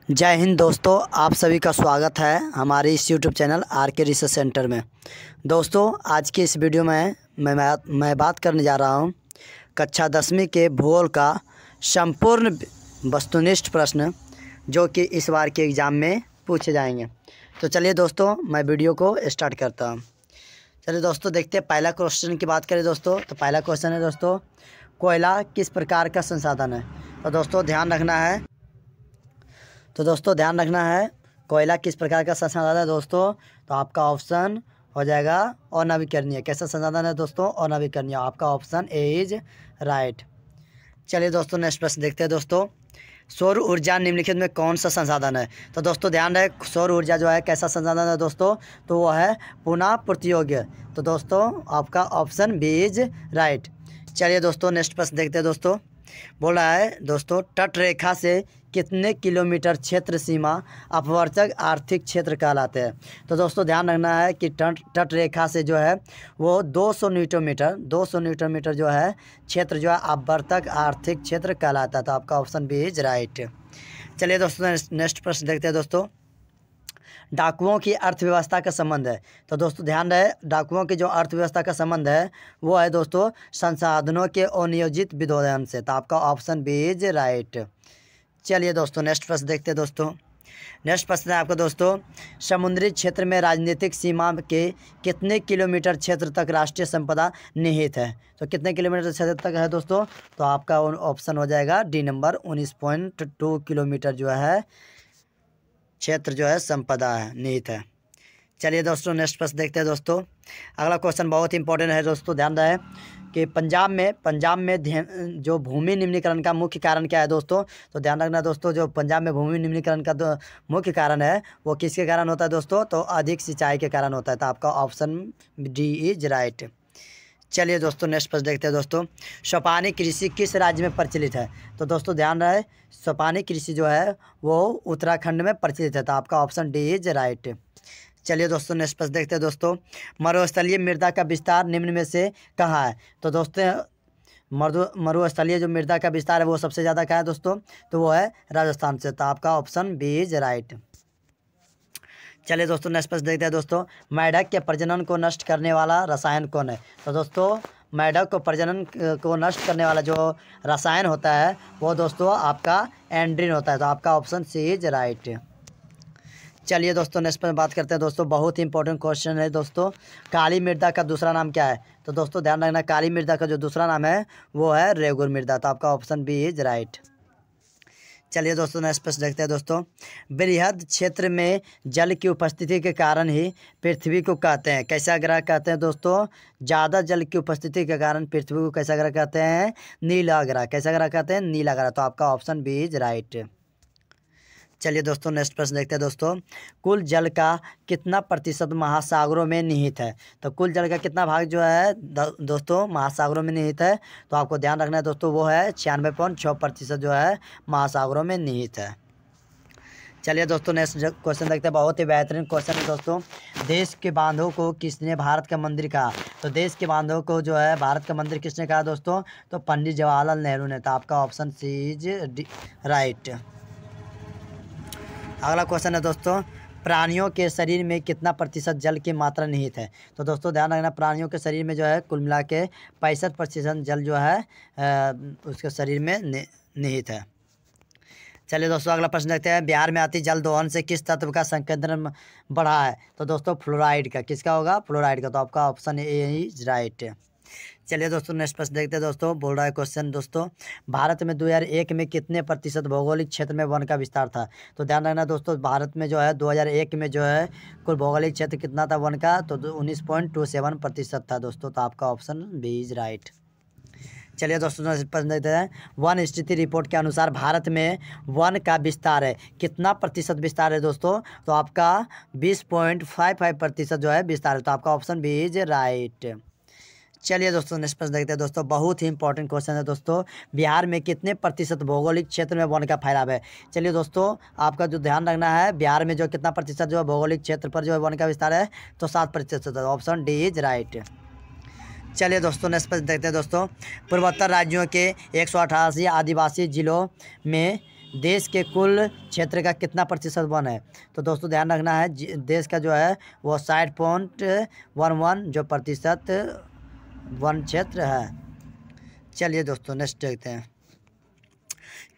जय हिंद दोस्तों, आप सभी का स्वागत है हमारे इस यूट्यूब चैनल आर के रिसर्च सेंटर में। दोस्तों, आज की इस वीडियो में मैं बात करने जा रहा हूं कक्षा 10वीं के भूगोल का संपूर्ण वस्तुनिष्ठ प्रश्न जो कि इस बार के एग्ज़ाम में पूछे जाएंगे। तो चलिए दोस्तों, मैं वीडियो को स्टार्ट करता हूँ। चलिए दोस्तों, देखते हैं पहला क्वेश्चन की बात करें दोस्तों। तो पहला क्वेश्चन है दोस्तों, कोयला किस प्रकार का संसाधन है। तो दोस्तों ध्यान रखना है कोयला किस प्रकार का संसाधन है दोस्तों। तो आपका ऑप्शन हो जाएगा अनवीकरणीय। कैसा संसाधन है दोस्तों? अनवीकरणीय। आपका ऑप्शन ए इज राइट। चलिए दोस्तों, नेक्स्ट प्रश्न देखते हैं दोस्तों। सौर ऊर्जा निम्नलिखित में कौन सा संसाधन है। तो दोस्तों ध्यान रहे, सौर ऊर्जा जो है कैसा संसाधन है दोस्तों, तो वो है पुनः प्रतियोग्य। तो दोस्तों आपका ऑप्शन बी इज राइट। चलिए दोस्तों, नेक्स्ट प्रश्न देखते हैं दोस्तों। बोल रहा है दोस्तों, तट रेखा से कितने किलोमीटर क्षेत्र सीमा अपवर्तक आर्थिक क्षेत्र कहलाते हैं। तो दोस्तों ध्यान रखना है कि तट रेखा से जो है वो 200 न्यूटन मीटर जो है क्षेत्र जो है अपवर्तक आर्थिक क्षेत्र कहलाता है। तो आपका ऑप्शन बी इज राइट। चलिए दोस्तों, नेक्स्ट प्रश्न देखते हैं दोस्तों। डाकुओं की अर्थव्यवस्था का संबंध है। तो दोस्तों ध्यान रहे, डाकुओं की जो अर्थव्यवस्था का संबंध है वो है दोस्तों संसाधनों के अनियोजित विदोधन से। तो आपका ऑप्शन बी इज राइट। चलिए दोस्तों, नेक्स्ट प्रश्न देखते हैं दोस्तों। नेक्स्ट प्रश्न है आपका दोस्तों, समुद्री क्षेत्र में राजनीतिक सीमा के कितने किलोमीटर क्षेत्र तक राष्ट्रीय संपदा निहित है। तो कितने किलोमीटर क्षेत्र तक है दोस्तों? तो आपका ऑप्शन हो जाएगा डी नंबर 19.2 किलोमीटर जो है क्षेत्र जो है संपदा है, निहित है। चलिए दोस्तों, नेक्स्ट प्रश्न देखते हैं दोस्तों। अगला क्वेश्चन बहुत इंपॉर्टेंट है दोस्तों, ध्यान रहे कि पंजाब में जो भूमि निम्नीकरण का मुख्य कारण क्या है दोस्तों। तो ध्यान रखना दोस्तों, जो पंजाब में भूमि निम्नीकरण का मुख्य कारण है वो किसके कारण होता है दोस्तों? तो अधिक सिंचाई के कारण होता है। तो आपका ऑप्शन डी इज राइट। चलिए दोस्तों, नेक्स्ट प्रश्न देखते हैं दोस्तों। सोपानी कृषि किस राज्य में प्रचलित है। तो दोस्तों ध्यान रहे, सोपानी कृषि जो है वो उत्तराखंड में प्रचलित है। तो आपका ऑप्शन डी इज राइट। चलिए दोस्तों, नेक्स्ट प्रश्न देखते हैं दोस्तों। मरुस्थलीय मृदा का विस्तार निम्न में से कहाँ है। तो दोस्तों मरुस्थलीय जो मृदा का विस्तार है वो सबसे ज़्यादा कहाँ है दोस्तों? तो वो है राजस्थान से। तो आपका ऑप्शन बी इज राइट। चलिए दोस्तों, नेक्स्ट प्रश्न देखते हैं दोस्तों। मेढक के प्रजनन को नष्ट करने वाला रसायन कौन है। तो दोस्तों मेढक को प्रजनन को नष्ट करने वाला जो रसायन होता है वो दोस्तों आपका एंड्रीन होता है। तो आपका ऑप्शन सी इज राइट। चलिए दोस्तों, नेक्स्ट पर बात करते हैं दोस्तों। बहुत ही इंपॉर्टेंट क्वेश्चन है दोस्तों, काली मृदा का दूसरा नाम क्या है। तो दोस्तों ध्यान रखना, काली मृदा का जो दूसरा नाम है वो है रेगुर मृदा। तो आपका ऑप्शन बी इज राइट। चलिए दोस्तों, नेक्स्ट प्रश्न देखते हैं दोस्तों। बृहद क्षेत्र में जल की उपस्थिति के कारण ही पृथ्वी को कहते हैं कैसा ग्रह कहते हैं दोस्तों? ज़्यादा जल की उपस्थिति के कारण पृथ्वी को कैसा ग्रह कहते हैं? नीला ग्रह। कैसा ग्रह कहते हैं? नीला ग्रह। तो आपका ऑप्शन बी इज राइट। चलिए दोस्तों, नेक्स्ट प्रश्न देखते हैं दोस्तों। कुल जल का कितना प्रतिशत महासागरों में निहित है। तो कुल जल का कितना भाग जो है दोस्तों महासागरों में निहित है। तो आपको ध्यान रखना है दोस्तों, वो है 96.6% जो है महासागरों में निहित है। चलिए दोस्तों, नेक्स्ट क्वेश्चन देखते हैं। बहुत ही बेहतरीन क्वेश्चन है दोस्तों। देश के बांधों को किसने भारत का मंदिर कहा। तो देश के बांधों को जो है भारत का मंदिर किसने कहा दोस्तों? तो पंडित जवाहरलाल नेहरू ने। तो आपका ऑप्शन सी इज राइट। अगला क्वेश्चन है दोस्तों, प्राणियों के शरीर में कितना प्रतिशत जल की मात्रा निहित है। तो दोस्तों ध्यान रखना, प्राणियों के शरीर में जो है कुल मिला के 65% जल जो है उसके शरीर में निहित है। चलिए दोस्तों, अगला प्रश्न देखते हैं। बिहार में अति जल दोहन से किस तत्व का संकेंद्रण बढ़ा है। तो दोस्तों फ्लोराइड का। किसका होगा? फ्लोराइड का। तो आपका ऑप्शन ए इज राइट। चलिए दोस्तों, नेक्स्ट प्रश्न देखते हैं दोस्तों। बोल रहा है क्वेश्चन दोस्तों, भारत में 2001 में कितने प्रतिशत भौगोलिक क्षेत्र में वन का विस्तार था। तो ध्यान रखना दोस्तों, भारत में जो है 2001 में जो है कुल भौगोलिक क्षेत्र कितना था वन का? तो 19.27% था दोस्तों। तो आपका ऑप्शन बी इज राइट। चलिए दोस्तों, प्रश्न देते हैं। वन स्थिति रिपोर्ट के अनुसार भारत में वन का विस्तार है कितना प्रतिशत विस्तार है दोस्तों? तो आपका 20.55% जो है विस्तार है। तो आपका ऑप्शन बी इज राइट। चलिए दोस्तों, नेक्स्ट प्रश्न देखते हैं दोस्तों। बहुत ही इंपॉर्टेंट क्वेश्चन है दोस्तों, बिहार में कितने प्रतिशत भौगोलिक क्षेत्र में वन का फैलाव है। चलिए दोस्तों, आपका जो ध्यान रखना है, बिहार में जो कितना प्रतिशत जो है भौगोलिक क्षेत्र पर जो है वन का विस्तार है तो 7%। Option D is right. चलिए दोस्तों, नेक्स्ट प्रश्न देखते हैं दोस्तों। पूर्वोत्तर राज्यों के 188 आदिवासी जिलों में देश के कुल क्षेत्र का कितना प्रतिशत वन है? तो दोस्तों ध्यान रखना है, देश का जो है वो 60.11 जो प्रतिशत वन क्षेत्र है। चलिए दोस्तों नेक्स्ट देखते हैं,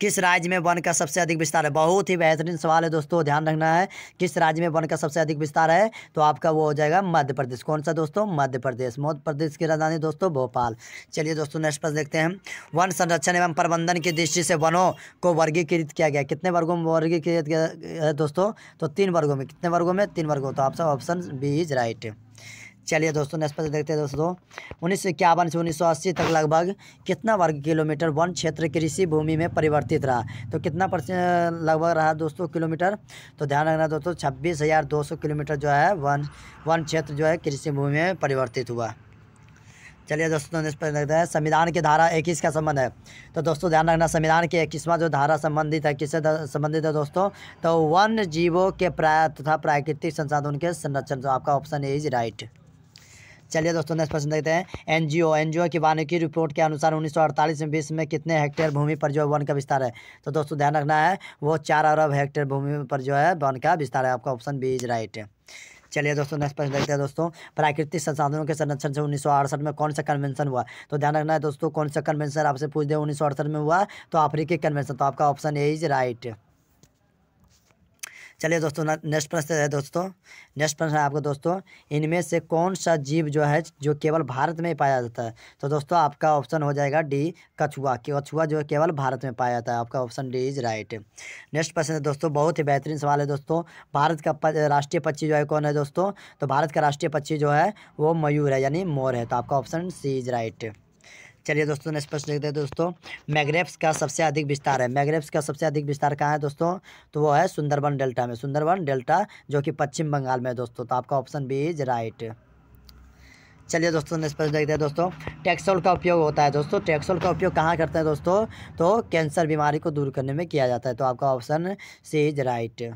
किस राज्य में वन का सबसे अधिक विस्तार है? बहुत ही बेहतरीन सवाल है दोस्तों, ध्यान रखना है। किस राज्य में वन का सबसे अधिक विस्तार है? तो आपका वो हो जाएगा मध्य प्रदेश। कौन सा दोस्तों? मध्य प्रदेश। मध्य प्रदेश की राजधानी दोस्तों भोपाल। चलिए दोस्तों नेक्स्ट प्रश्न देखते हैं, वन संरक्षण एवं प्रबंधन की दृष्टि से वनों को वर्गीकृत किया गया, कितने वर्गों में वर्गीकृत किया है दोस्तों? तो 3 वर्गों में। कितने वर्गों में? 3 वर्गों। तो आपका ऑप्शन बी इज राइट। चलिए दोस्तों नेक्स्ट प्रश्न देखते हैं दोस्तों, 1951 से 1980 तक लगभग कितना वर्ग किलोमीटर वन क्षेत्र कृषि भूमि में परिवर्तित रहा? तो कितना % लगभग रहा दोस्तों किलोमीटर? तो ध्यान रखना दोस्तों, 26,200 किलोमीटर जो है वन क्षेत्र जो है कृषि भूमि में परिवर्तित हुआ। चलिए दोस्तों नेक्स्ट प्रश्न देखते हैं, संविधान की धारा 21 का संबंध है? तो दोस्तों ध्यान रखना, संविधान की 21वां जो धारा संबंधित है, किससे संबंधित है दोस्तों? तो वन जीवों के तथा प्राकृतिक संसाधन के संरक्षण। तो आपका ऑप्शन ए इज राइट। चलिए दोस्तों नेक्स्ट प्रश्न देखते हैं, एनजीओ की वानिकी रिपोर्ट के अनुसार 1948 में विश्व में कितने हेक्टेयर भूमि पर जो वन का विस्तार है? तो दोस्तों ध्यान रखना है, वो 4 अरब हेक्टेयर भूमि पर जो है वन का विस्तार है। आपका ऑप्शन बी इज राइट। चलिए दोस्तों नेक्स्ट प्रश्न देखते हैं दोस्तों, प्राकृतिक संसाधनों के संरक्षण से 1968 में कौन सा कन्वेंशन हुआ? तो ध्यान रखना है दोस्तों, कौन सा कन्वेंशन आपसे पूछ दे 1968 में हुआ? तो अफ्रीकी कन्वेंशन। तो आपका ऑप्शन ए इज राइट। चलिए दोस्तों नेक्स्ट प्रश्न है दोस्तों, नेक्स्ट प्रश्न है आपको दोस्तों, इनमें से कौन सा जीव जो है जो केवल भारत में ही पाया जाता है? तो दोस्तों आपका ऑप्शन हो जाएगा डी, कछुआ। कछुआ जो है केवल भारत में पाया जाता है। आपका option D is right. Next प्रश्न है दोस्तों, बहुत ही बेहतरीन सवाल है दोस्तों, भारत का राष्ट्रीय पक्षी जो है कौन है दोस्तों? तो भारत का राष्ट्रीय पक्षी जो है वो मयूर है, यानी मोर है। तो आपका ऑप्शन सी इज राइट। चलिए दोस्तों नेक्स्ट प्रश्न देखते हैं दोस्तों, मैग्रेव्स का सबसे अधिक विस्तार है? मैग्रेव्स का सबसे अधिक विस्तार कहाँ है दोस्तों? तो वो है सुंदरबन डेल्टा में। सुंदरबन डेल्टा जो कि पश्चिम बंगाल में है दोस्तों। तो आपका ऑप्शन बी इज राइट। चलिए दोस्तों नेक्स्ट प्रश्न देखते हैं दोस्तों, टैक्सोल का उपयोग होता है दोस्तों, टैक्सोल का उपयोग कहाँ करते हैं दोस्तों? तो कैंसर बीमारी को दूर करने में किया जाता है। तो आपका ऑप्शन सी इज राइट।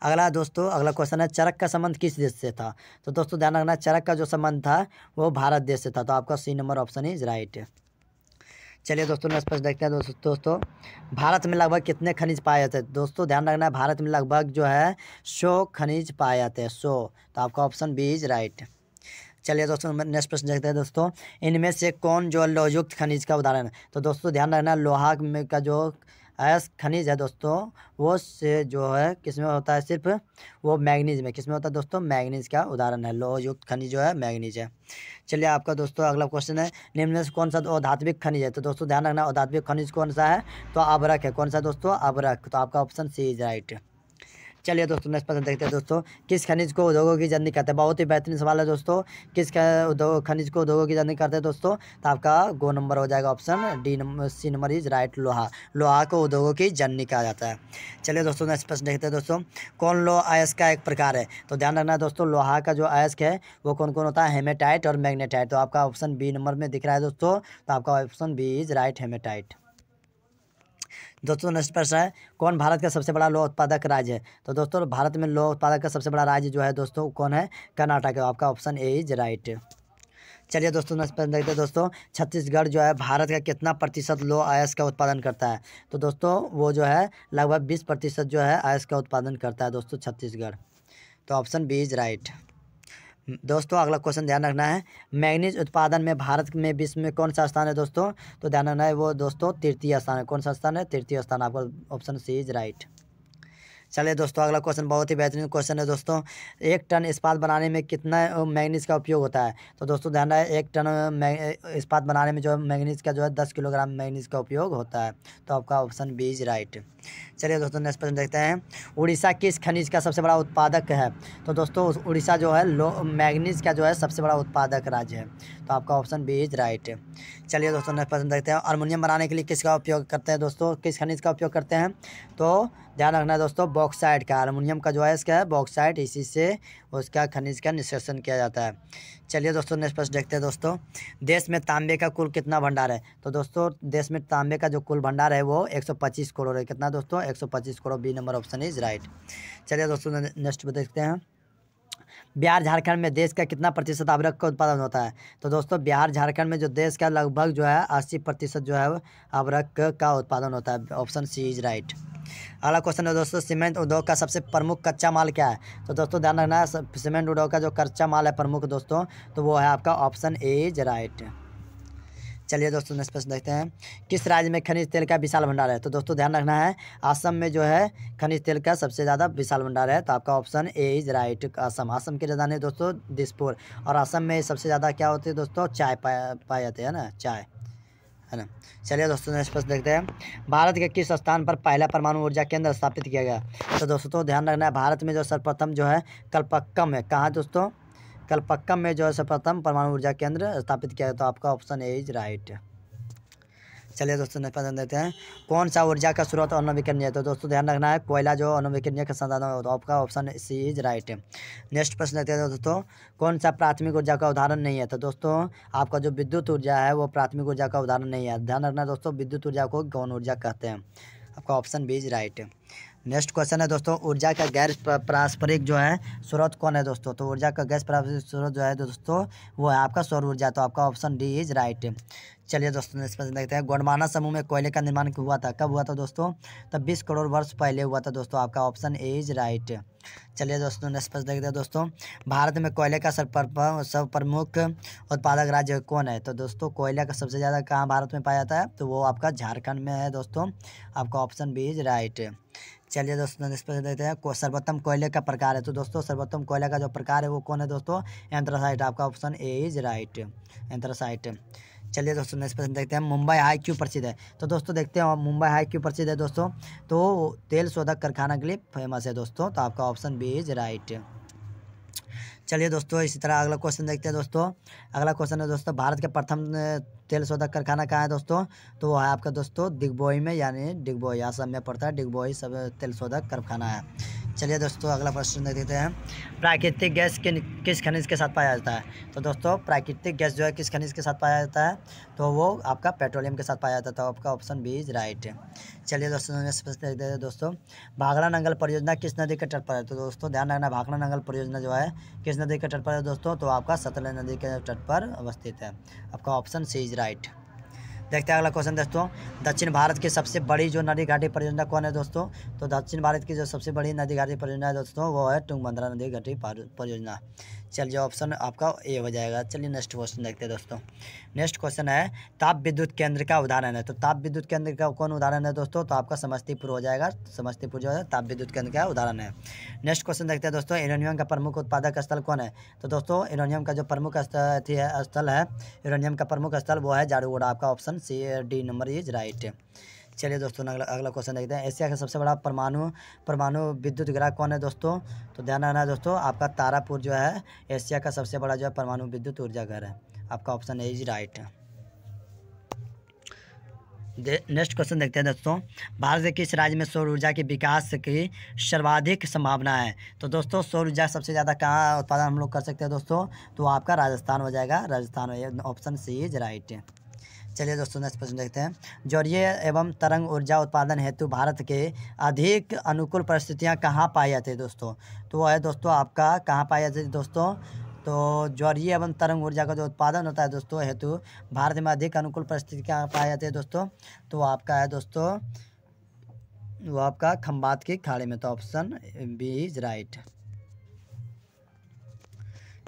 अगला दोस्तों, अगला क्वेश्चन है, चरक का संबंध किस देश से था? तो दोस्तों ध्यान रखना, चरक का जो संबंध था वो भारत देश से था। तो आपका C number option is right. चलिए दोस्तों नेक्स्ट प्रश्न देखते हैं दोस्तों, भारत में लगभग कितने खनिज पाए जाते हैं? दोस्तों ध्यान रखना है, भारत में लगभग जो है 100 खनिज पाए जाते हैं, 100। तो आपका ऑप्शन बी इज राइट। चलिए दोस्तों नेक्स्ट प्रश्न देखते हैं दोस्तों, इनमें से कौन जो लोहयुक्त खनिज का उदाहरण है? तो दोस्तों ध्यान रखना, लोहा में का जो अयस्क खनिज है दोस्तों, वो से जो है किसमें होता है? सिर्फ वो मैग्नीज में। किसमें होता है दोस्तों? मैग्नीज का उदाहरण है, लोहयुक्त खनिज जो है मैग्नीज है। चलिए आपका दोस्तों अगला क्वेश्चन है, निम्न में से कौन सा अधात्विक खनिज है? तो दोस्तों ध्यान रखना, अधात्विक खनिज कौन सा है? तो अभ्रक है। कौन सा दोस्तों? अभ्रक। तो आपका ऑप्शन सी इज राइट। चलिए दोस्तों नेक्स्ट प्रश्न देखते हैं दोस्तों, किस खनिज को उद्योगों की जननी कहते हैं? बहुत ही बेहतरीन सवाल है दोस्तों, किस खनिज को उद्योगों की जननी कहते हैं दोस्तों? तो आपका गो नंबर हो जाएगा option D number, C number is right, लोहा। लोहा को उद्योगों की जननी कहा जाता है। चलिए दोस्तों नेक्स्ट प्रश्न देखते हैं दोस्तों, कौन लोह अयस्क का एक प्रकार है? तो ध्यान रखना दोस्तों, लोहा का जो अयस्क है वो कौन कौन होता है? हेमेटाइट और मैग्नेटाइट। तो आपका ऑप्शन बी नंबर में दिख रहा है दोस्तों। तो आपका option B is right, hematite. दोस्तों नेक्स्ट प्रश्न है, कौन भारत का सबसे बड़ा लौह उत्पादक राज्य है? तो दोस्तों भारत में लौह उत्पादक का सबसे बड़ा राज्य जो है दोस्तों कौन है? कर्नाटक है। आपका ऑप्शन ए इज राइट। चलिए दोस्तों नेक्स्ट प्रश्न देखते हैं दोस्तों, छत्तीसगढ़ जो है भारत का कितना प्रतिशत लौह अयस्क का उत्पादन करता है? तो दोस्तों वो जो है लगभग 20% जो है अयस्क का उत्पादन करता है दोस्तों छत्तीसगढ़। तो ऑप्शन बी इज राइट। दोस्तों अगला क्वेश्चन ध्यान रखना है, मैग्नीज उत्पादन में भारत में विश्व में कौन सा स्थान है दोस्तों? तो ध्यान रखना है, वो दोस्तों तृतीय स्थान है। कौन सा स्थान है? तृतीय स्थान। आपका ऑप्शन सी इज राइट। चलिए दोस्तों अगला क्वेश्चन बहुत ही बेहतरीन क्वेश्चन है दोस्तों, 1 टन इस्पात बनाने में कितना मैग्नीज का उपयोग होता है? तो दोस्तों ध्यान रहे, 1 टन इस्पात बनाने में जो मैग्नीज का जो है 10 किलोग्राम मैग्नीज का उपयोग होता है। तो आपका ऑप्शन बी इज राइट। चलिए दोस्तों नेक्स्ट प्रश्न देखते हैं, उड़ीसा किस खनिज का सबसे बड़ा उत्पादक है? तो दोस्तों उड़ीसा जो है मैग्नीज का जो है सबसे बड़ा उत्पादक राज्य है। तो आपका ऑप्शन बी इज राइट। चलिए दोस्तों नेक्स्ट प्रश्न देखते हैं, हारमोनियम बनाने के लिए किसका उपयोग करते हैं दोस्तों? किस खनिज का उपयोग करते हैं? तो ध्यान रखना है दोस्तों, बॉक्साइट का। हारमोनियम का जो है इसका है बॉक्साइट, इसी से उसका खनिज का निष्कर्षण किया जाता है। चलिए दोस्तों नेक्स्ट प्रश्न देखते हैं दोस्तों, देश में तांबे का कुल कितना भंडार है? तो दोस्तों देश में तांबे का जो कुल भंडार है वो 125 करोड़ है। कितना दोस्तों? 125 crore. B number option is right. चलिए दोस्तों नेक्स्ट देखते हैं, बिहार झारखंड में देश का कितना प्रतिशत अदरक का उत्पादन होता है? तो दोस्तों बिहार झारखंड में जो देश का लगभग जो है 80% जो है अदरक का उत्पादन होता है। Option C is right. अगला क्वेश्चन है दोस्तों, सीमेंट उद्योग का सबसे प्रमुख कच्चा माल क्या है? तो दोस्तों ध्यान रखना है, सीमेंट उद्योग का जो कच्चा माल है प्रमुख दोस्तों, तो वो है आपका ऑप्शन ए इज राइट। चलिए दोस्तों नेक्स्ट प्रश्न देखते हैं, किस राज्य में खनिज तेल का विशाल भंडार है? तो दोस्तों ध्यान रखना है, असम में जो है खनिज तेल का सबसे ज़्यादा विशाल भंडार है। तो आपका option A is right. Assam की राजधानी दोस्तों दिसपुर। और असम में सबसे ज़्यादा क्या होती है दोस्तों? चाय पाए जाते हैं ना, चाय, है ना। चलिए दोस्तों नेक्स्ट प्रश्न देखते हैं, भारत के किस स्थान पर पहला परमाणु ऊर्जा केंद्र स्थापित किया गया? तो दोस्तों ध्यान रखना है, भारत में जो सर्वप्रथम जो है कलपक्कम है। कहाँ दोस्तों? कलपक्कम में जो है सर्वप्रथम परमाणु ऊर्जा केंद्र स्थापित किया गया। तो आपका ऑप्शन ए इज राइट। चलिए दोस्तों नेक्स्ट प्रश्न देते हैं, कौन सा ऊर्जा का स्रोत अनवीकरणीय है? तो दोस्तों ध्यान रखना है, कोयला जो अनवीकरणीय का संसाधन है। तो आपका option C is right. Next प्रश्न देते हैं दोस्तों, कौन सा प्राथमिक ऊर्जा का उदाहरण नहीं है? तो दोस्तों आपका जो विद्युत ऊर्जा है वो प्राथमिक ऊर्जा का उदाहरण नहीं है। ध्यान रखना दोस्तों, विद्युत ऊर्जा को गौण ऊर्जा कहते हैं। आपका option B is right. Next question है दोस्तों, ऊर्जा का गैर पारस्परिक जो है स्रोत कौन है दोस्तों? तो ऊर्जा का गैर पारस्परिक स्रोत जो है दोस्तों वो है आपका सौर ऊर्जा। तो आपका ऑप्शन डी इज राइट। चलिए दोस्तों नेक्स्ट प्रश्न देखते हैं, गोंडवाना समूह में कोयले का निर्माण हुआ था, कब हुआ था दोस्तों? तब 20 करोड़ वर्ष पहले हुआ था दोस्तों। आपका ऑप्शन ए इज राइट। चलिए दोस्तों नेक्स्ट प्रश्न देखते हैं दोस्तों, भारत में कोयले का सब प्रमुख उत्पादक राज्य कौन है? तो दोस्तों कोयले का सबसे ज़्यादा कहाँ भारत में पाया जाता है? तो वो आपका झारखंड में है दोस्तों। आपका ऑप्शन बी इज राइट। चलिए दोस्तों नेक्स्ट प्रश्न देखते हैं, सर्वोत्तम कोयले का प्रकार है। तो दोस्तों सर्वोत्तम कोयले का जो प्रकार है वो कौन है दोस्तों? एंथ्रासाइट। आपका option A is right, anthracite. चलिए दोस्तों नेक्स्ट प्रश्न देखते हैं, मुंबई हाई क्यों प्रसिद्ध है? तो दोस्तों देखते हैं मुंबई हाई क्यों प्रसिद्ध है दोस्तों? तो तेल शोधक कारखाना के लिए फेमस है दोस्तों। तो आपका ऑप्शन बी इज राइट। चलिए दोस्तों इसी तरह अगला क्वेश्चन देखते हैं दोस्तों। अगला क्वेश्चन है दोस्तों, भारत के प्रथम तेल शोधक कारखाना कहाँ है दोस्तों? तो वो है आपका दोस्तों दिग्बोई में, यानी डिगबोई असम में पड़ता है। डिगबोई सब तेल शोधक कारखाना है। चलिए दोस्तों अगला प्रश्न देख देते हैं, प्राकृतिक गैस किस खनिज के साथ पाया जाता है? तो दोस्तों प्राकृतिक गैस जो है किस खनिज के साथ पाया जाता है? तो वो आपका पेट्रोलियम के साथ पाया जाता है। तो आपका ऑप्शन बी इज राइट। चलिए दोस्तों नेक्स्ट प्रश्न देख देते हैं दोस्तों, भाखड़ा नंगल परियोजना किस नदी के तट पर है? तो दोस्तों ध्यान रखना, भाखड़ा नंगल परियोजना जो है किस नदी के तट पर है दोस्तों? तो आपका सतलज नदी के तट पर अवस्थित है। आपका ऑप्शन सी इज राइट। देखते हैं अगला क्वेश्चन दोस्तों, दक्षिण भारत की सबसे बड़ी जो नदी घाटी परियोजना कौन है दोस्तों? तो दक्षिण भारत की जो सबसे बड़ी नदी घाटी परियोजना है दोस्तों वो है तुंगभद्रा नदी घाटी परियोजना। चलिए ऑप्शन आपका ए हो जाएगा। चलिए नेक्स्ट क्वेश्चन देखते हैं दोस्तों। नेक्स्ट क्वेश्चन है, ताप विद्युत केंद्र का उदाहरण है। तो ताप विद्युत केंद्र का कौन उदाहरण है दोस्तों? तो आपका समस्तीपुर हो जाएगा। समस्तीपुर जो है ताप विद्युत केंद्र का उदाहरण है। नेक्स्ट क्वेश्चन देखते हैं दोस्तों, यूरेनियम का प्रमुख उत्पादक स्थल कौन है? तो दोस्तों यूरेनियम का जो प्रमुख स्थल है, यूरेनियम का प्रमुख स्थल वो है जारूगोड़ा। आपका option C D number is right. चलिए दोस्तों अगला क्वेश्चन देखते हैं, एशिया का सबसे बड़ा परमाणु विद्युत गृह कौन है दोस्तों? तो ध्यान रखना दोस्तों, आपका तारापुर जो है एशिया का सबसे बड़ा जो है परमाणु विद्युत ऊर्जा घर है। आपका option A is right. Next question देखते हैं दोस्तों, भारत के किस राज्य में सौर ऊर्जा के विकास की सर्वाधिक संभावना है? तो दोस्तों सौर ऊर्जा सबसे ज़्यादा कहाँ उत्पादन हम लोग कर सकते हैं दोस्तों? तो आपका राजस्थान हो जाएगा, Rajasthan. Option C is right. चलिए दोस्तों नेक्स्ट प्रश्न देखते हैं, जौरीय एवं तरंग ऊर्जा उत्पादन हेतु भारत के अधिक अनुकूल परिस्थितियां कहाँ पाई जाती है दोस्तों? तो वो है दोस्तों आपका कहाँ पाई जाती है दोस्तों? तो जौरीय एवं तरंग ऊर्जा का जो उत्पादन होता है दोस्तों हेतु भारत में अधिक अनुकूल परिस्थिति कहाँ पाई जाती है दोस्तों? तो वो आपका है दोस्तों, वो आपका खंबात की खाड़ी में। तो ऑप्शन बी इज राइट।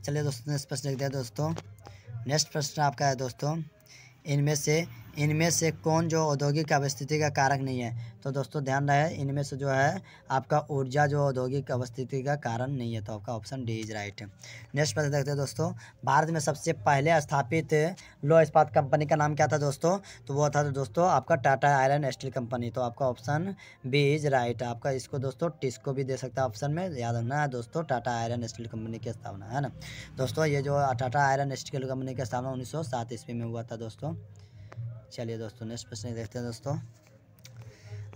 चलिए दोस्तों नेक्स्ट प्रश्न देखते हैं दोस्तों। नेक्स्ट प्रश्न आपका है दोस्तों, इनमें से कौन जो औद्योगिक अवस्थिति का कारक नहीं है? तो दोस्तों ध्यान रहे, इनमें से जो है आपका ऊर्जा जो औद्योगिक अवस्थिति का कारण नहीं है। तो आपका option D is right. Next प्रश्न देखते हैं दोस्तों, भारत में सबसे पहले स्थापित लौह इस्पात कंपनी का नाम क्या था दोस्तों? तो वो था दोस्तों आपका टाटा आयरन स्टील कंपनी। तो आपका ऑप्शन बी इज राइट। आपका इसको दोस्तों टिस्को भी दे सकता है ऑप्शन में, याद रखना है दोस्तों, टाटा आयरन स्टील कंपनी की स्थापना है ना दोस्तों। ये जो टाटा आयरन स्टील कंपनी की स्थापना 1907 ईस्वी में हुआ था दोस्तों। चलिए दोस्तों नेक्स्ट प्रश्न देखते हैं दोस्तों,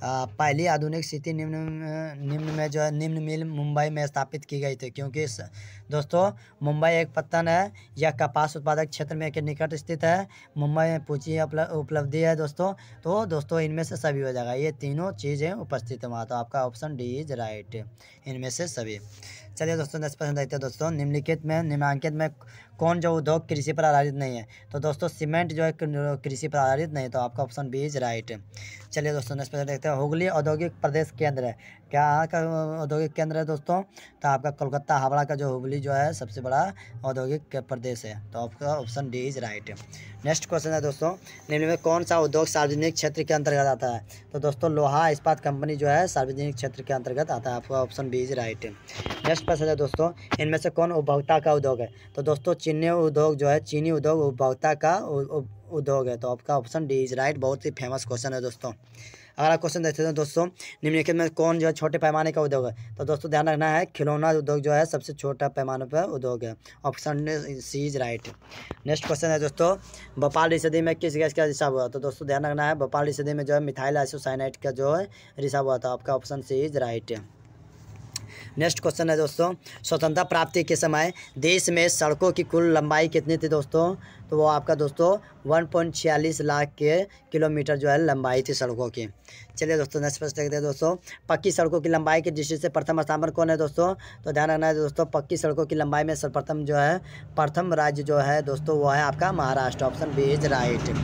पहली आधुनिक सिटी निम्न में जो है निम्न मिल मुंबई में स्थापित की गई थी, क्योंकि दोस्तों मुंबई एक पत्तन है, यह कपास उत्पादक क्षेत्र में के निकट स्थित है। मुंबई में पूंजी उपलब्धि है दोस्तों। तो दोस्तों इनमें से सभी हो जाएगा, ये तीनों चीज़ें उपस्थित है वहाँ। तो आपका ऑप्शन डी इज राइट, इनमें से सभी। चलिए दोस्तों नेक्स्ट प्रश्न देखते हैं दोस्तों। निम्नलिखित में कौन जो उद्योग कृषि पर आधारित नहीं है? तो दोस्तों सीमेंट जो है कृषि पर आधारित नहीं, तो आपका ऑप्शन बी इज राइट। चलिए दोस्तों नेक्स्ट प्रश्न देखते हैं। हुगली औद्योगिक प्रदेश केंद्र है, क्या का औद्योगिक केंद्र है दोस्तों? तो आपका कोलकाता हावड़ा का जो हुगली जो है सबसे बड़ा औद्योगिक प्रदेश है। तो आपका option D is right. Next question है दोस्तों, निम्न में कौन सा उद्योग सार्वजनिक क्षेत्र के अंतर्गत आता है? तो दोस्तों लोहा इस्पात कंपनी जो है सार्वजनिक क्षेत्र के अंतर्गत आता है। आपका option B is right. Next प्रश्न है दोस्तों, इनमें से कौन उपभोक्ता का उद्योग है? तो दोस्तों चीनी उद्योग जो है, चीनी उद्योग उपभोक्ता का उद्योग है। तो आपका ऑप्शन डी इज राइट। बहुत ही फेमस क्वेश्चन है दोस्तों। अगला क्वेश्चन देखते हैं दोस्तों, निम्नलिखित में कौन जो है छोटे पैमाने का उद्योग है? तो दोस्तों ध्यान रखना है, खिलौना उद्योग जो है सबसे छोटा पैमाने पर उद्योग है। Option C is right. Next question है दोस्तों, भोपाल रिसदी में किस गैस का रिसाव हुआ? तो दोस्तों ध्यान रखना है, भोपाल रिसदी में जो है मिथाइल आइसोसाइनाइड का जो है रिसाव हुआ था। आपका option C is right. Next question है दोस्तों, स्वतंत्रता प्राप्ति के समय देश में सड़कों की कुल लंबाई कितनी थी दोस्तों? तो वो आपका दोस्तों 1.46 लाख के किलोमीटर जो है लंबाई थी सड़कों की। चलिए दोस्तों नेक्स्ट प्रश्न देखते हैं दोस्तों, पक्की सड़कों की लंबाई की दृष्टि से प्रथम स्थान पर कौन है दोस्तों? तो ध्यान रखना है दोस्तों, पक्की सड़कों की लंबाई में सर्वप्रथम जो है प्रथम राज्य जो है दोस्तों वो है आपका Maharashtra. Option B is right.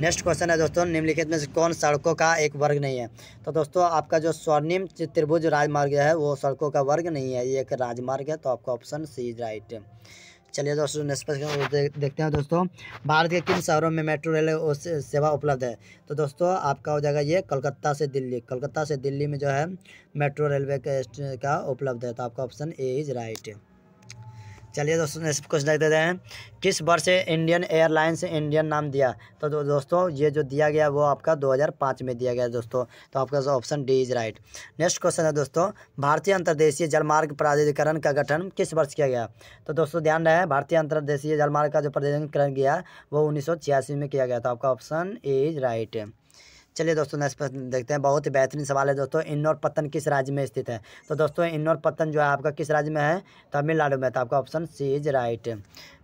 Next question है दोस्तों, निम्नलिखित में से कौन सड़कों का एक वर्ग नहीं है? तो दोस्तों आपका जो स्वर्णिम त्रिभुज राजमार्ग है वो सड़कों का वर्ग नहीं है, ये एक राजमार्ग है। तो आपका ऑप्शन सी इज राइट। चलिए दोस्तों नेक्स्ट प्रश्न देखते हैं दोस्तों, भारत के किन शहरों में मेट्रो रेल सेवा उपलब्ध है? तो दोस्तों आपका हो जाएगा ये कोलकाता से दिल्ली। कोलकाता से दिल्ली में जो है मेट्रो रेलवे का उपलब्ध है। तो आपका ऑप्शन ए इज राइट। चलिए दोस्तों नेक्स्ट क्वेश्चन देख देते हैं, किस वर्ष से इंडियन एयरलाइंस इंडियन नाम दिया? तो दोस्तों ये जो दिया गया वो आपका 2005 में दिया गया दोस्तों। तो आपका option D is right. Next question है दोस्तों, भारतीय अंतर्देशीय जलमार्ग प्राधिकरण का गठन किस वर्ष किया गया? तो दोस्तों ध्यान रहे, भारतीय अंतर्देशीय जलमार्ग का जो प्राधिकरण किया वो 1986 में किया गया था। आपका ऑप्शन ए इज राइट। चलिए दोस्तों नेक्स्ट प्रश्न देखते हैं, बहुत ही बेहतरीन सवाल है दोस्तों, इंदौर पत्तन किस राज्य में स्थित है? तो दोस्तों इंदौर पत्तन जो है आपका किस राज्य में है? तमिलनाडु में। तो आपका option C is right.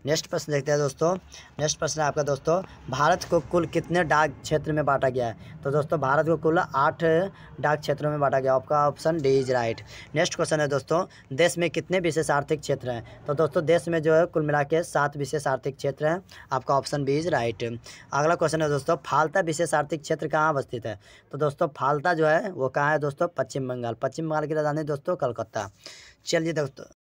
Next प्रश्न देखते हैं दोस्तों, नेक्स्ट प्रश्न है आपका दोस्तों, भारत को कुल कितने डाक क्षेत्र में बांटा गया है? तो दोस्तों भारत को कुल 8 डाक क्षेत्रों में बांटा गया। आपका option D is right. Next question है दोस्तों, देश में कितने विशेष आर्थिक क्षेत्र हैं? तो दोस्तों देश में जो है कुल मिला के 7 विशेष आर्थिक क्षेत्र हैं। आपका ऑप्शन बी इज राइट। अगला क्वेश्चन है दोस्तों, फाल्ता विशेष आर्थिक क्षेत्र कहाँ अवस्थित है? तो दोस्तों फाल्ता जो है वो कहाँ है दोस्तों? पश्चिम बंगाल। पश्चिम बंगाल की राजधानी दोस्तों कलकत्ता। चलिए दोस्तों